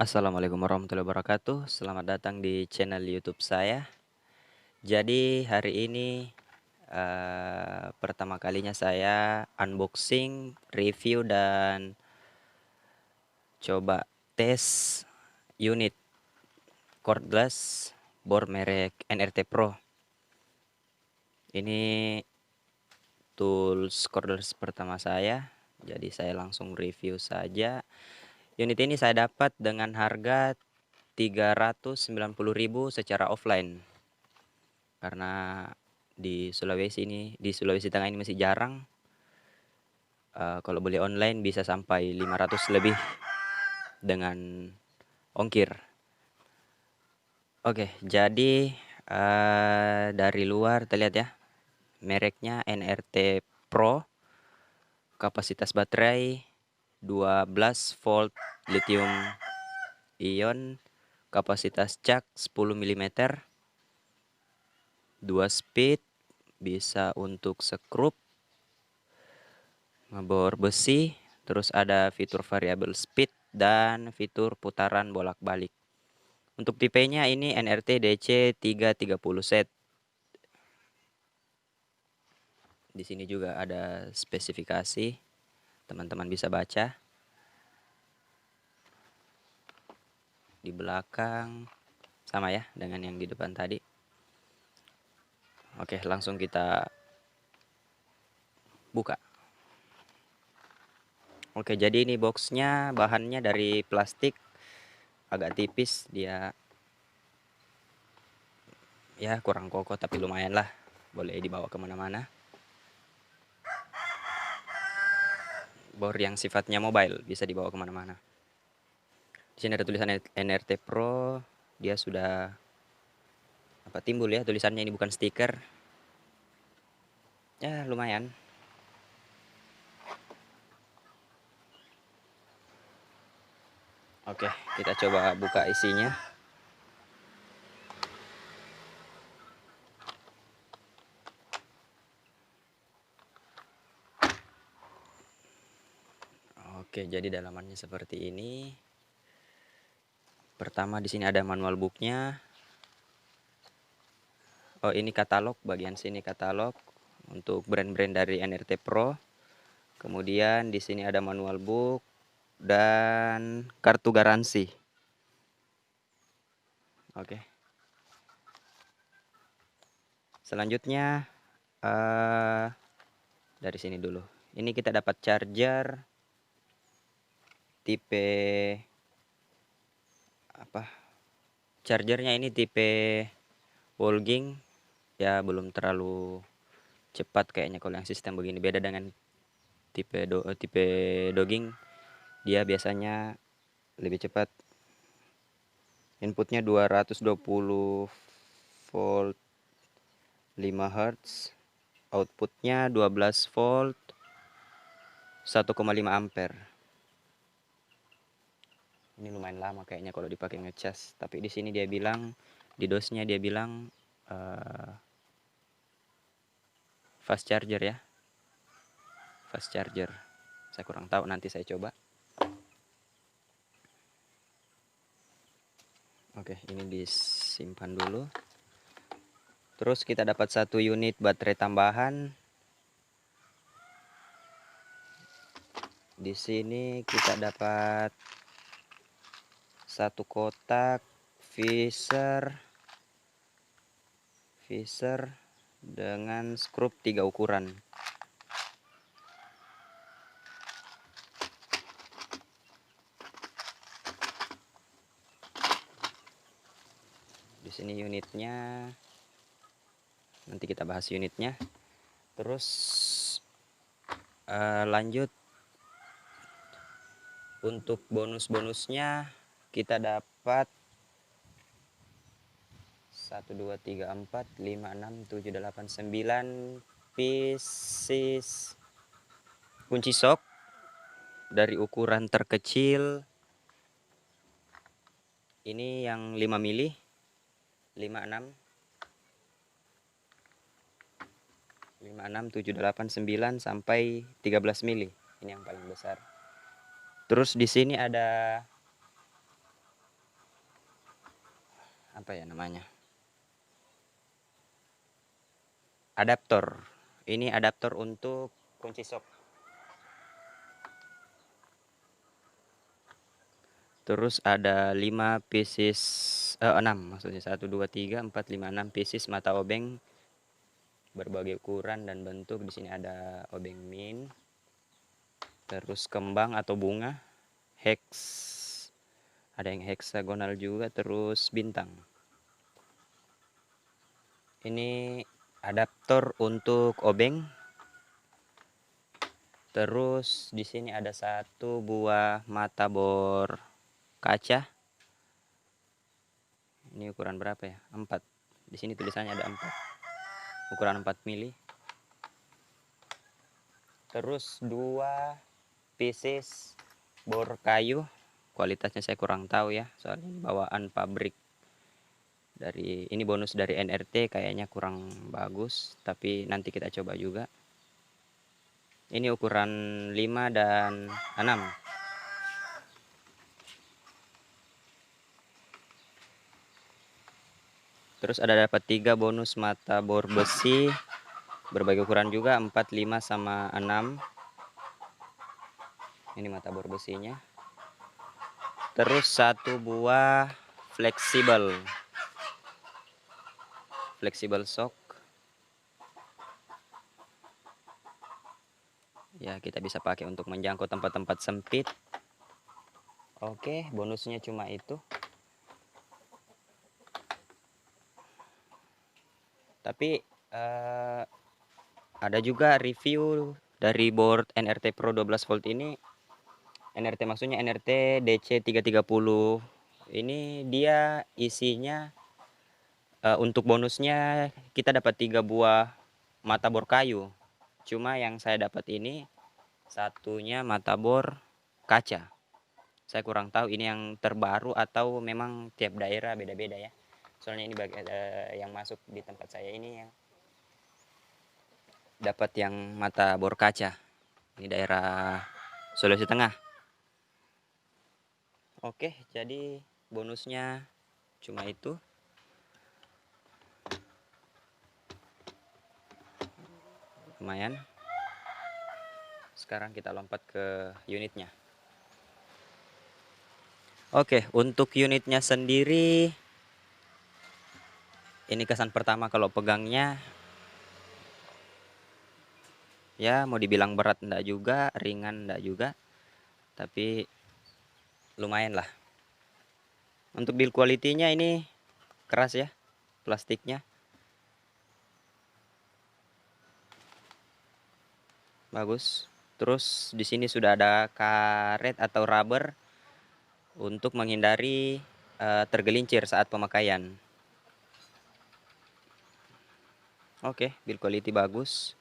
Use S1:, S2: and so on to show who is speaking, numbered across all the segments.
S1: Assalamualaikum warahmatullahi wabarakatuh. Selamat datang di channel YouTube saya. Jadi hari ini pertama kalinya saya unboxing, review dan coba tes unit cordless bor merek NRT Pro. Ini tools cordless pertama saya. Jadi saya langsung review saja. Unit ini saya dapat dengan harga 390.000 secara offline. Karena di Sulawesi Tengah ini masih jarang, kalau beli online bisa sampai 500 lebih dengan ongkir. Oke, jadi, dari luar terlihat ya, mereknya NRT Pro, kapasitas baterai 12 volt lithium ion, kapasitas cak 10 milimeter, 2 speed, bisa untuk skrup, ngebor besi, terus ada fitur variable speed dan fitur putaran bolak-balik. Untuk tipenya ini NRT DC 330 set. Di sini juga ada spesifikasi, teman-teman bisa baca. Di belakang sama ya dengan yang di depan tadi. Oke, langsung kita buka. Oke, jadi ini boxnya bahannya dari plastik, agak tipis dia, ya kurang kokoh tapi lumayan lah, boleh dibawa kemana-mana. Bor yang sifatnya mobile bisa dibawa kemana-mana. Di sini ada tulisan NRT Pro, dia sudah timbul ya tulisannya, ini bukan stiker. Ya lumayan. Oke, kita coba buka isinya. Oke, jadi dalamannya seperti ini. Pertama di sini ada manual booknya. Oh, ini katalog, bagian sini katalog untuk brand-brand dari NRT Pro. Kemudian di sini ada manual book dan kartu garansi. Oke. Selanjutnya dari sini dulu. Ini kita dapat charger tipe chargernya ini tipe Wolfgang, ya belum terlalu cepat kayaknya kalau yang sistem begini, beda dengan tipe Doging, dia biasanya lebih cepat. Inputnya 220 volt 5 Hz, outputnya 12 volt 1,5 ampere. Ini lumayan lama kayaknya kalau dipakai ngecas, tapi di sini dia bilang, di dosnya dia bilang fast charger ya, fast charger. Saya kurang tahu, nanti saya coba. Oke, ini disimpan dulu. Terus kita dapat satu unit baterai tambahan. Di sini kita dapat satu kotak Fisher dengan skrup 3 ukuran. Di sini unitnya, nanti kita bahas unitnya. Terus lanjut untuk bonus-bonusnya, kita dapat 1 2 3 4 5 6 7 8 9 pieces kunci sok dari ukuran terkecil. Ini yang 5 mili, 5 6 7 8 9 sampai 13 mili. Ini yang paling besar. Terus di sini ada apa ya namanya, adaptor. Ini adaptor untuk kunci sok. Terus ada 5 pieces, 6 maksudnya, 1 2 3 4 5 6 pieces mata obeng berbagai ukuran dan bentuk. Di sini ada obeng min, terus kembang atau bunga, hex, ada yang heksagonal juga, terus bintang. Ini adaptor untuk obeng. Terus di sini ada 1 buah mata bor kaca. Ini ukuran berapa ya? 4. Di sini tulisannya ada 4. Ukuran 4 mili. Terus 2 pieces bor kayu. Kualitasnya saya kurang tahu ya, soalnya ini bawaan pabrik. Ini bonus dari NRT, kayaknya kurang bagus, tapi nanti kita coba juga. Ini ukuran 5 dan 6. Terus ada dapat 3 bonus mata bor besi berbagai ukuran juga, 4, 5 sama 6. Ini mata bor besinya. Terus 1 buah fleksibel shock. Ya, kita bisa pakai untuk menjangkau tempat-tempat sempit. Oke, bonusnya cuma itu. Tapi ada juga review dari board NRT Pro 12 volt ini. NRT maksudnya NRT DC 330. Ini dia isinya untuk bonusnya kita dapat 3 buah mata bor kayu. Cuma yang saya dapat ini satunya mata bor kaca. Saya kurang tahu ini yang terbaru atau memang tiap daerah beda-beda ya. Soalnya ini yang masuk di tempat saya ini yang dapat yang mata bor kaca. Ini daerah Sulawesi Tengah. Oke, jadi bonusnya cuma itu. Lumayan. Sekarang kita lompat ke unitnya. Oke, untuk unitnya sendiri, ini kesan pertama kalau pegangnya, ya mau dibilang berat enggak juga, ringan enggak juga, tapi lumayan lah. Untuk build quality-nya ini keras ya, plastiknya. Bagus. Terus di sini sudah ada karet atau rubber untuk menghindari tergelincir saat pemakaian. Oke, build quality bagus.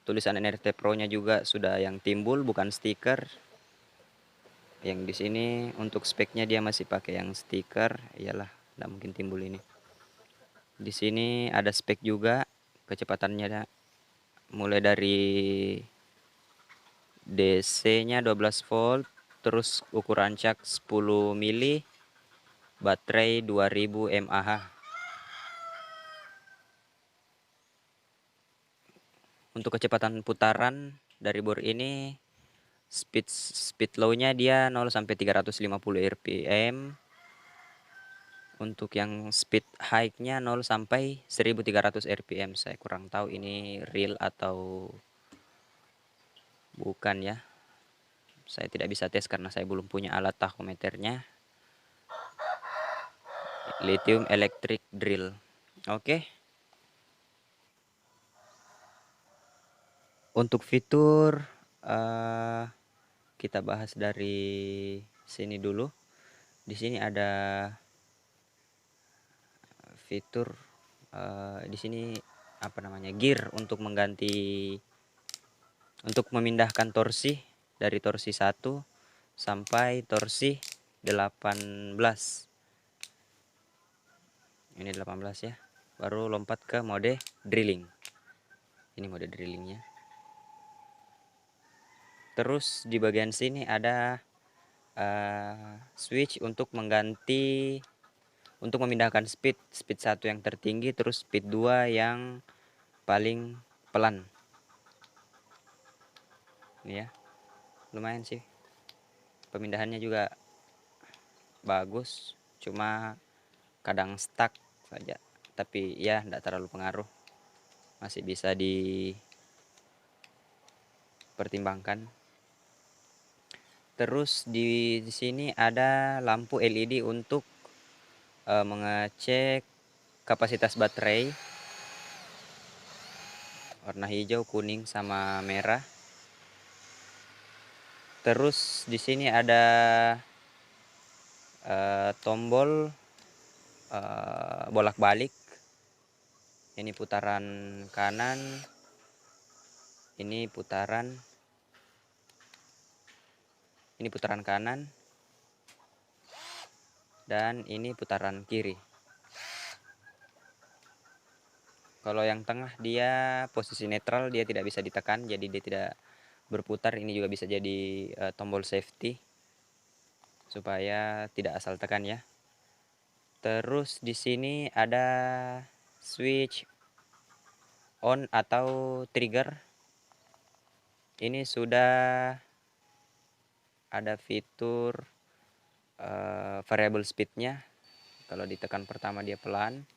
S1: Tulisan NRT Pro-nya juga sudah yang timbul, bukan stiker. Yang di sini untuk speknya dia masih pakai yang stiker, iyalah, tidak mungkin timbul ini. Di sini ada spek juga, kecepatannya mulai dari DC-nya 12 volt, terus ukuran cak 10 mili, baterai 2000 mAh. Untuk kecepatan putaran dari bor ini, speed low-nya dia 0 sampai 350 rpm. Untuk yang speed high-nya 0 sampai 1300 rpm. Saya kurang tahu ini real atau bukan ya. Saya tidak bisa tes karena saya belum punya alat tachometernya. Lithium electric drill. Oke. Untuk fitur kita bahas dari sini dulu. Di sini ada fitur di sini apa namanya, gear untuk memindahkan torsi dari torsi 1 sampai torsi 18. Ini 18 ya. Baru lompat ke mode drilling. Ini mode drillingnya. Terus di bagian sini ada switch untuk untuk memindahkan speed 1 yang tertinggi, terus speed 2 yang paling pelan. Ini ya, lumayan sih, pemindahannya juga bagus, cuma kadang stuck saja, tapi ya tidak terlalu pengaruh, masih bisa dipertimbangkan. Terus di sini ada lampu LED untuk mengecek kapasitas baterai, warna hijau, kuning, sama merah. Terus di sini ada tombol bolak-balik. Ini putaran kanan, ini putaran kanan, dan ini putaran kiri. Kalau yang tengah dia posisi netral, dia tidak bisa ditekan, jadi dia tidak berputar. Ini juga bisa jadi tombol safety supaya tidak asal tekan ya. Terus di sini ada switch on atau trigger. Ini sudah ada fitur variable speednya. Kalau ditekan pertama dia pelan,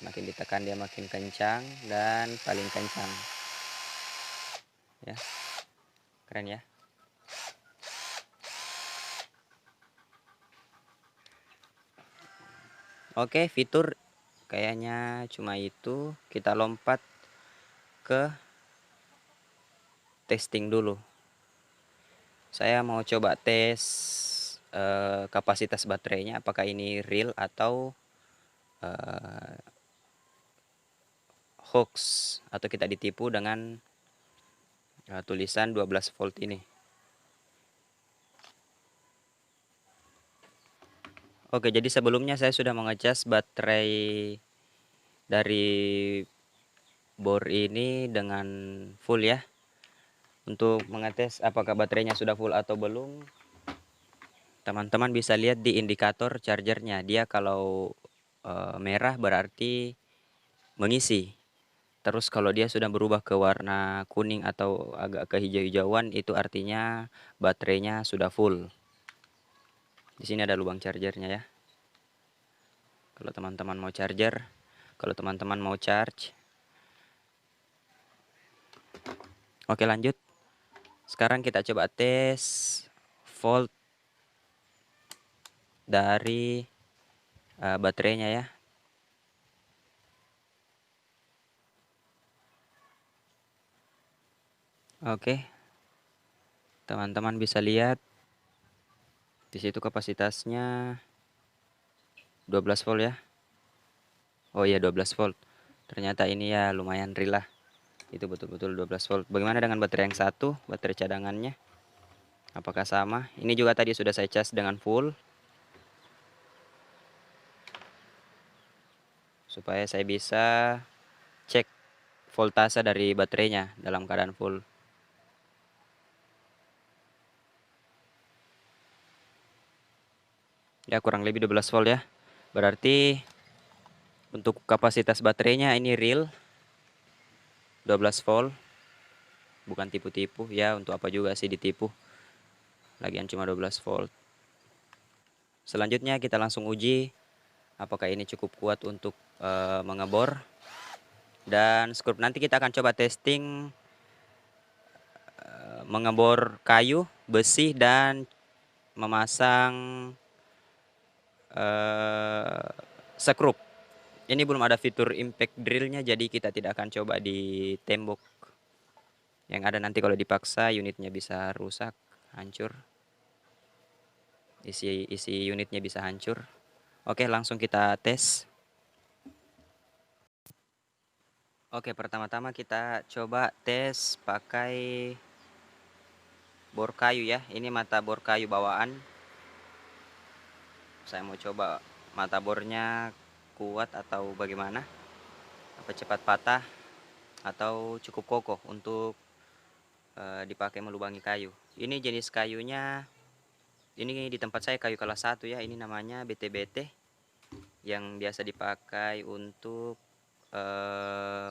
S1: makin ditekan dia makin kencang, dan paling kencang ya. Keren ya. Oke, fitur kayaknya cuma itu. Kita lompat ke testing dulu. Saya mau coba tes kapasitas baterainya, apakah ini real atau hoax, atau kita ditipu dengan tulisan 12 volt ini. Oke, jadi sebelumnya saya sudah mengecas baterai dari bor ini dengan full ya. Untuk mengetes apakah baterainya sudah full atau belum, teman-teman bisa lihat di indikator chargernya. Dia kalau merah berarti mengisi. Terus kalau dia sudah berubah ke warna kuning atau agak ke hijau-hijauan, itu artinya baterainya sudah full. Di sini ada lubang chargernya ya. Kalau teman-teman mau charge. Oke, lanjut. Sekarang kita coba tes volt dari baterainya ya. Oke, teman-teman bisa lihat di situ kapasitasnya 12 volt ya. Oh iya, 12 volt. Ternyata ini ya lumayan real lah. Itu betul-betul 12 volt. Bagaimana dengan baterai yang satu, baterai cadangannya? Apakah sama? Ini juga tadi sudah saya cas dengan full, supaya saya bisa cek voltase dari baterainya dalam keadaan full. Ya, kurang lebih 12 volt ya. Berarti untuk kapasitas baterainya ini real 12 volt. Bukan tipu-tipu ya, untuk apa juga sih ditipu. Lagian cuma 12 volt. Selanjutnya kita langsung uji apakah ini cukup kuat untuk mengebor. Dan skrup nanti kita akan coba testing mengebor kayu, besi, dan memasang sekrup. Ini belum ada fitur impact drillnya, jadi kita tidak akan coba di tembok. Yang ada nanti kalau dipaksa unitnya bisa rusak, hancur. Isi unitnya bisa hancur. Oke, langsung kita tes. Oke, pertama-tama kita coba tes pakai bor kayu ya. Ini mata bor kayu bawaan. Saya mau coba mata bornya kuat atau bagaimana. Apa cepat patah atau cukup kokoh untuk dipakai melubangi kayu. Ini jenis kayunya Ini di tempat saya kayu kelas 1 ya, ini namanya BT-BT yang biasa dipakai untuk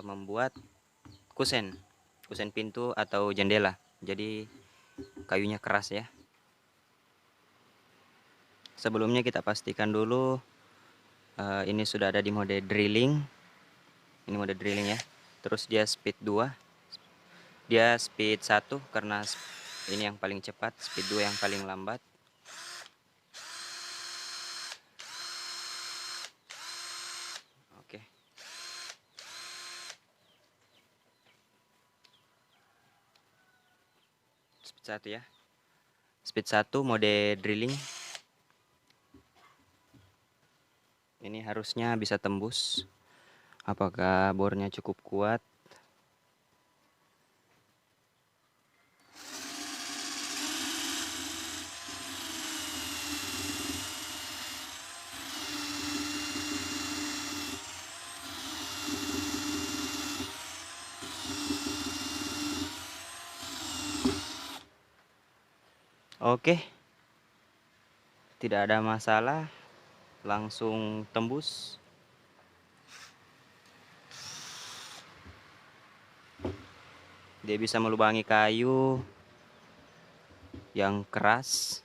S1: membuat kusen pintu atau jendela. Jadi kayunya keras ya. Sebelumnya kita pastikan dulu ini sudah ada di mode drilling. Ini mode drilling ya. Terus dia speed 2. Dia speed 1 karena ini yang paling cepat, speed 2 yang paling lambat. Oke. Speed 1 ya. Speed 1 mode drilling. Ini harusnya bisa tembus. Apakah bornya cukup kuat? Oke. Tidak ada masalah. Langsung tembus. Dia bisa melubangi kayu yang keras.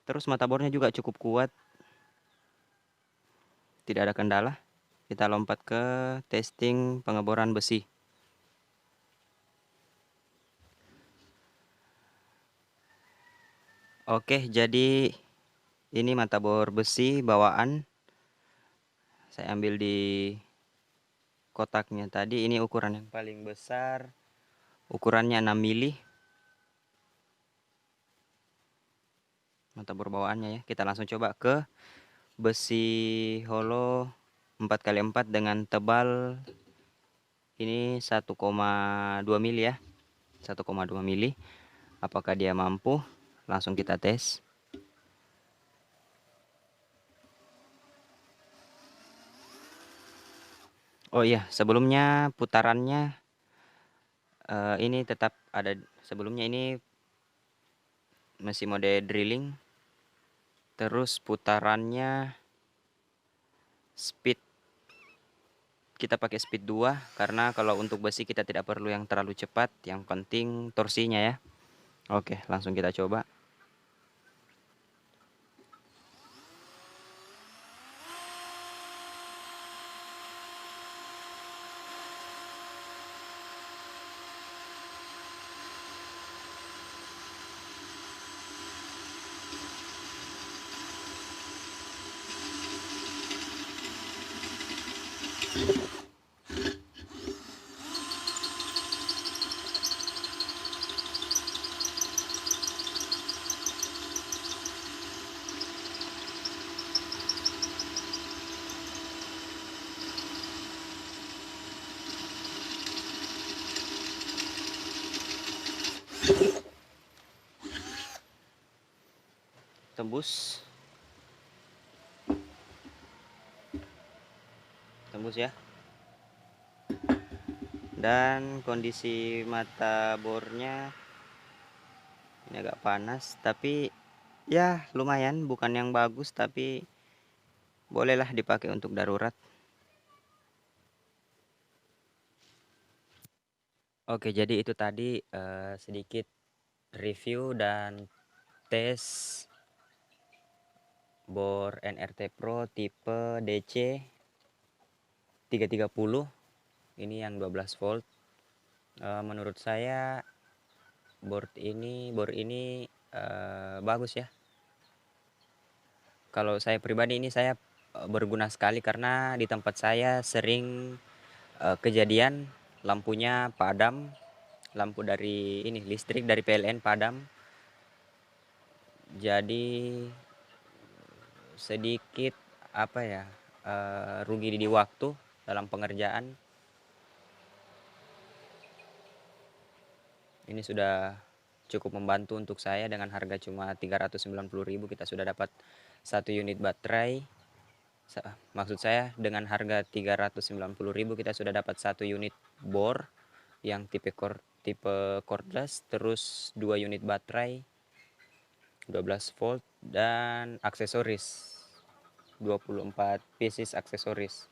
S1: Terus mata bornya juga cukup kuat. Tidak ada kendala. Kita lompat ke testing pengeboran besi. Oke, jadi ini mata bor besi bawaan. Saya ambil di kotaknya tadi. Ini ukuran yang paling besar. Ukurannya 6 mili. Mata bor bawaannya ya. Kita langsung coba ke besi holo 4x4 dengan tebal ini 1,2 mili ya. 1,2 mili. Apakah dia mampu? Langsung kita tes. Oh iya, sebelumnya putarannya ini tetap ada. Sebelumnya ini masih mode drilling. Terus putarannya speed, kita pakai speed 2 karena kalau untuk besi kita tidak perlu yang terlalu cepat, yang penting torsinya ya. Oke, langsung kita coba. Tembus. Tembus ya. Dan kondisi mata bornya ini agak panas, tapi ya lumayan, bukan yang bagus tapi bolehlah dipakai untuk darurat. Oke, jadi itu tadi sedikit review dan tes bor NRT Pro tipe DC 330. Ini yang 12 volt. Menurut saya bor ini bagus ya. Kalau saya pribadi ini saya berguna sekali karena di tempat saya sering kejadian lampunya padam, lampu dari ini listrik dari PLN padam. Jadi sedikit apa ya, rugi di waktu dalam pengerjaan. Ini sudah cukup membantu untuk saya dengan harga cuma 390.000 kita sudah dapat 1 unit baterai. Maksud saya dengan harga 390.000 kita sudah dapat 1 unit bor yang tipe cordless, terus 2 unit baterai 12 volt dan aksesoris 24 pieces aksesoris.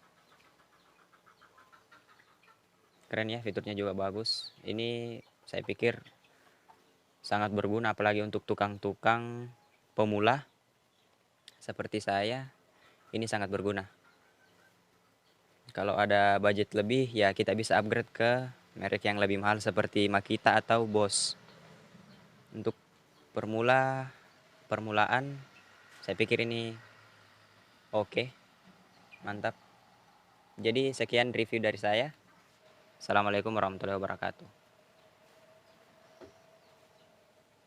S1: Keren ya, fiturnya juga bagus. Ini saya pikir sangat berguna apalagi untuk tukang-tukang pemula seperti saya. Ini sangat berguna. Kalau ada budget lebih ya kita bisa upgrade ke merek yang lebih mahal seperti Makita atau Bosch. Untuk permulaan saya pikir ini oke, mantap. Jadi sekian review dari saya. Assalamualaikum warahmatullahi wabarakatuh.